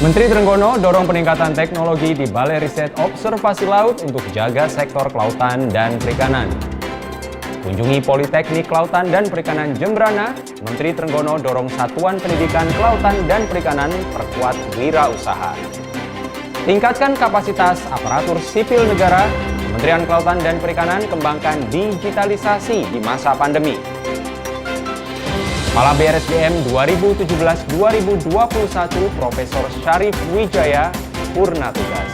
Menteri Trenggono dorong peningkatan teknologi di Balai Riset Observasi Laut untuk jaga sektor kelautan dan perikanan. Kunjungi Politeknik Kelautan dan Perikanan Jembrana, Menteri Trenggono dorong Satuan Pendidikan Kelautan dan Perikanan perkuat wirausaha. Tingkatkan kapasitas aparatur sipil negara, Kementerian Kelautan dan Perikanan kembangkan digitalisasi di masa pandemi. Kepala BRSDM 2017-2021 Profesor Syarif Wijaya purna tugas.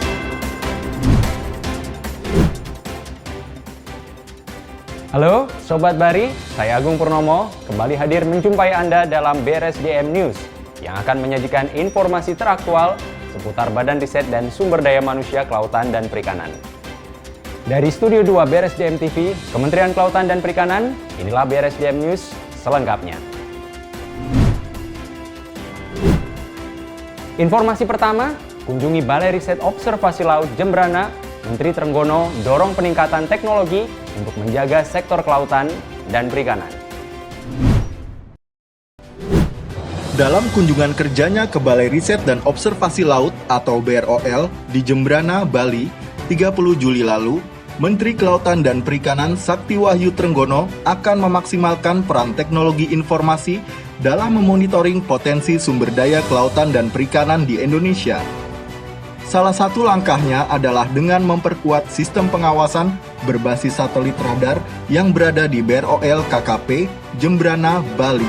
Halo Sobat Bari, saya Agung Purnomo kembali hadir menjumpai Anda dalam BRSDM News yang akan menyajikan informasi teraktual seputar Badan Riset dan Sumber Daya Manusia Kelautan dan Perikanan. Dari Studio 2 BRSDM TV, Kementerian Kelautan dan Perikanan, inilah BRSDM News selengkapnya. Informasi pertama, kunjungi Balai Riset Observasi Laut Jembrana, Menteri Trenggono dorong peningkatan teknologi untuk menjaga sektor kelautan dan perikanan. Dalam kunjungan kerjanya ke Balai Riset dan Observasi Laut atau BROL di Jembrana, Bali, 30 Juli lalu, Menteri Kelautan dan Perikanan Sakti Wahyu Trenggono akan memaksimalkan peran teknologi informasi dalam memonitoring potensi sumber daya kelautan dan perikanan di Indonesia. Salah satu langkahnya adalah dengan memperkuat sistem pengawasan berbasis satelit radar yang berada di BROL KKP Jembrana, Bali.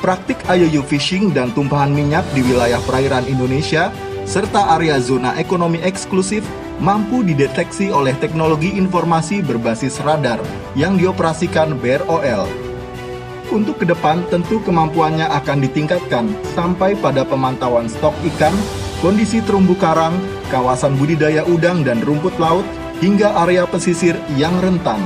Praktik IUU fishing dan tumpahan minyak di wilayah perairan Indonesia serta area zona ekonomi eksklusif mampu dideteksi oleh teknologi informasi berbasis radar yang dioperasikan BROL. Untuk ke depan tentu kemampuannya akan ditingkatkan sampai pada pemantauan stok ikan, kondisi terumbu karang, kawasan budidaya udang dan rumput laut, hingga area pesisir yang rentan.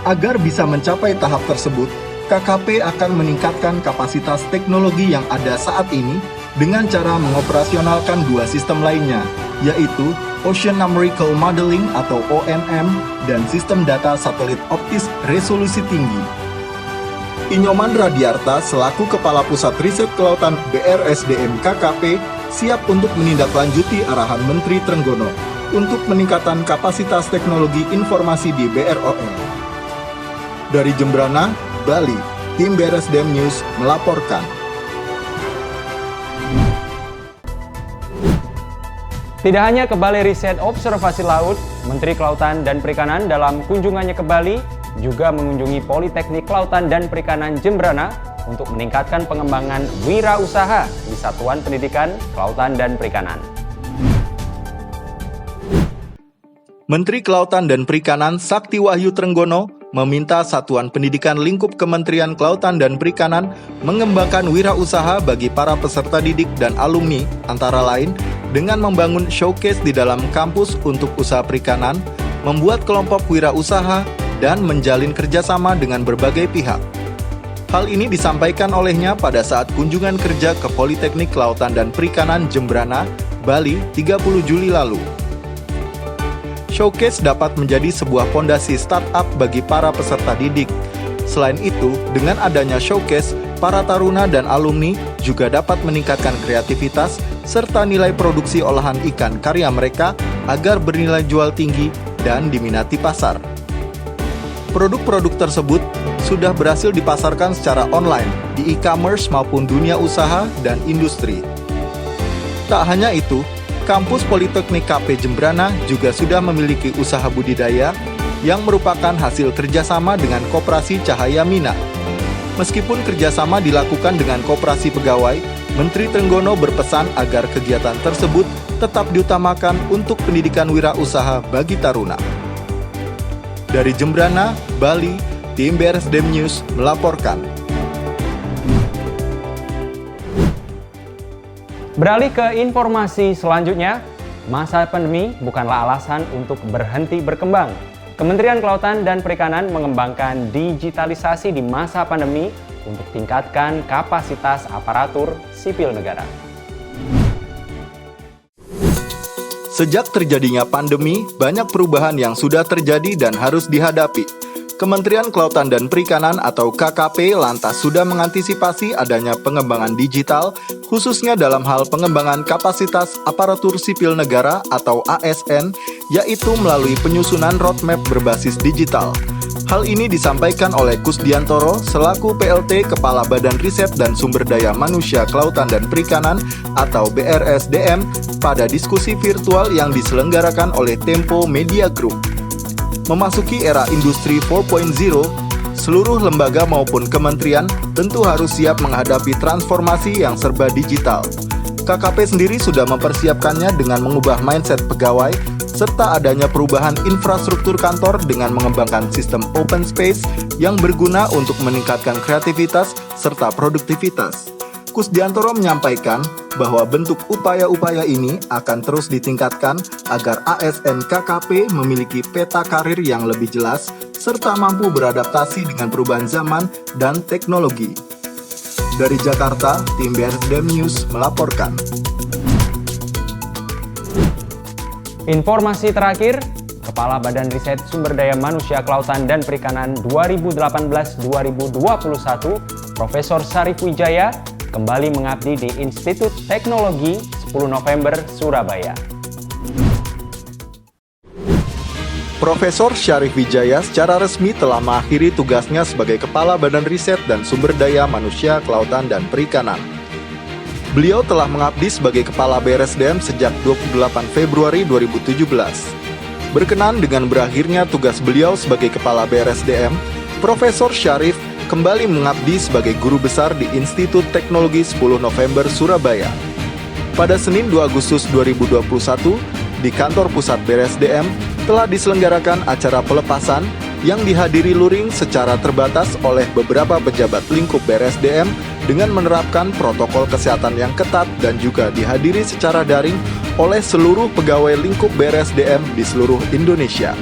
Agar bisa mencapai tahap tersebut, KKP akan meningkatkan kapasitas teknologi yang ada saat ini dengan cara mengoperasionalkan dua sistem lainnya, yaitu Ocean Numerical Modeling atau ONM dan sistem data satelit optis resolusi tinggi. Inyoman Radiarta selaku Kepala Pusat Riset Kelautan BRSDM KKP siap untuk menindaklanjuti arahan Menteri Trenggono untuk peningkatan kapasitas teknologi informasi di BROL. Dari Jembrana, Bali, tim BRSDM News melaporkan. Tidak hanya ke Balai Riset Observasi Laut, Menteri Kelautan dan Perikanan dalam kunjungannya ke Bali juga mengunjungi Politeknik Kelautan dan Perikanan Jembrana untuk meningkatkan pengembangan wirausaha di Satuan Pendidikan Kelautan dan Perikanan. Menteri Kelautan dan Perikanan Sakti Wahyu Trenggono meminta Satuan Pendidikan Lingkup Kementerian Kelautan dan Perikanan mengembangkan wirausaha bagi para peserta didik dan alumni, antara lain dengan membangun showcase di dalam kampus untuk usaha perikanan, membuat kelompok wirausaha, dan menjalin kerjasama dengan berbagai pihak. Hal ini disampaikan olehnya pada saat kunjungan kerja ke Politeknik Kelautan dan Perikanan Jembrana, Bali, 30 Juli lalu. Showcase dapat menjadi sebuah fondasi startup bagi para peserta didik. Selain itu, dengan adanya showcase, para taruna dan alumni juga dapat meningkatkan kreativitas serta nilai produksi olahan ikan karya mereka agar bernilai jual tinggi dan diminati pasar. Produk-produk tersebut sudah berhasil dipasarkan secara online di e-commerce maupun dunia usaha dan industri. Tak hanya itu, kampus Politeknik KP Jembrana juga sudah memiliki usaha budidaya yang merupakan hasil kerjasama dengan Koperasi Cahaya Mina. Meskipun kerjasama dilakukan dengan koperasi pegawai, Menteri Trenggono berpesan agar kegiatan tersebut tetap diutamakan untuk pendidikan wirausaha bagi taruna. Dari Jembrana, Bali, tim BRSDM News melaporkan. Beralih ke informasi selanjutnya, masa pandemi bukanlah alasan untuk berhenti berkembang. Kementerian Kelautan dan Perikanan mengembangkan digitalisasi di masa pandemi untuk tingkatkan kapasitas aparatur sipil negara. Sejak terjadinya pandemi, banyak perubahan yang sudah terjadi dan harus dihadapi. Kementerian Kelautan dan Perikanan atau KKP lantas sudah mengantisipasi adanya pengembangan digital, khususnya dalam hal pengembangan kapasitas aparatur sipil negara atau ASN, yaitu melalui penyusunan roadmap berbasis digital. Hal ini disampaikan oleh Kusdiantoro selaku PLT Kepala Badan Riset dan Sumber Daya Manusia Kelautan dan Perikanan atau BRSDM pada diskusi virtual yang diselenggarakan oleh Tempo Media Group. Memasuki era industri 4.0, seluruh lembaga maupun kementerian tentu harus siap menghadapi transformasi yang serba digital. KKP sendiri sudah mempersiapkannya dengan mengubah mindset pegawai, serta adanya perubahan infrastruktur kantor dengan mengembangkan sistem open space yang berguna untuk meningkatkan kreativitas serta produktivitas. Kusdiantoro menyampaikan bahwa bentuk upaya-upaya ini akan terus ditingkatkan agar ASN KKP memiliki peta karir yang lebih jelas serta mampu beradaptasi dengan perubahan zaman dan teknologi. Dari Jakarta, tim BRSDM News melaporkan. Informasi terakhir, Kepala Badan Riset Sumber Daya Manusia Kelautan dan Perikanan 2018-2021, Profesor Syarif Wijaya, kembali mengabdi di Institut Teknologi 10 November, Surabaya. Profesor Syarif Wijaya secara resmi telah mengakhiri tugasnya sebagai Kepala Badan Riset dan Sumber Daya Manusia Kelautan dan Perikanan. Beliau telah mengabdi sebagai Kepala BRSDM sejak 28 Februari 2017. Berkenan dengan berakhirnya tugas beliau sebagai Kepala BRSDM, Profesor Syarif kembali mengabdi sebagai Guru Besar di Institut Teknologi 10 November, Surabaya. Pada Senin 2 Agustus 2021, di kantor pusat BRSDM telah diselenggarakan acara pelepasan yang dihadiri luring secara terbatas oleh beberapa pejabat lingkup BRSDM dengan menerapkan protokol kesehatan yang ketat dan juga dihadiri secara daring oleh seluruh pegawai lingkup BRSDM di seluruh Indonesia.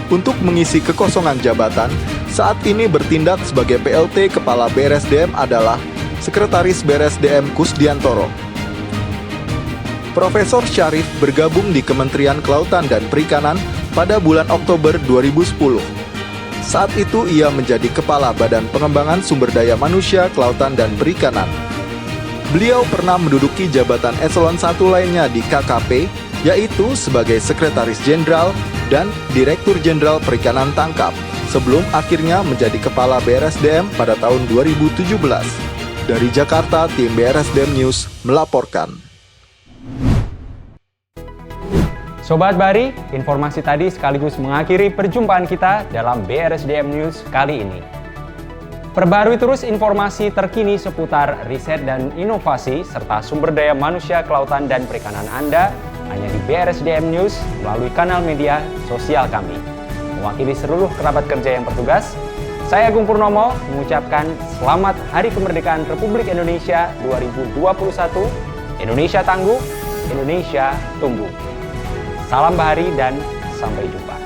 Untuk mengisi kekosongan jabatan, saat ini bertindak sebagai PLT Kepala BRSDM adalah Sekretaris BRSDM Kusdiantoro. Profesor Syarif bergabung di Kementerian Kelautan dan Perikanan pada bulan Oktober 2010. Saat itu ia menjadi Kepala Badan Pengembangan Sumber Daya Manusia Kelautan dan Perikanan. Beliau pernah menduduki jabatan eselon 1 lainnya di KKP, yaitu sebagai Sekretaris Jenderal dan Direktur Jenderal Perikanan Tangkap, sebelum akhirnya menjadi Kepala BRSDM pada tahun 2017. Dari Jakarta, tim BRSDM News melaporkan. Sobat Bari, informasi tadi sekaligus mengakhiri perjumpaan kita dalam BRSDM News kali ini. Perbarui terus informasi terkini seputar riset dan inovasi serta sumber daya manusia kelautan dan perikanan Anda hanya di BRSDM News melalui kanal media sosial kami. Mewakili seluruh kerabat kerja yang bertugas, saya Agung Purnomo mengucapkan Selamat Hari Kemerdekaan Republik Indonesia 2021. Indonesia tangguh, Indonesia tumbuh. Salam bahari dan sampai jumpa.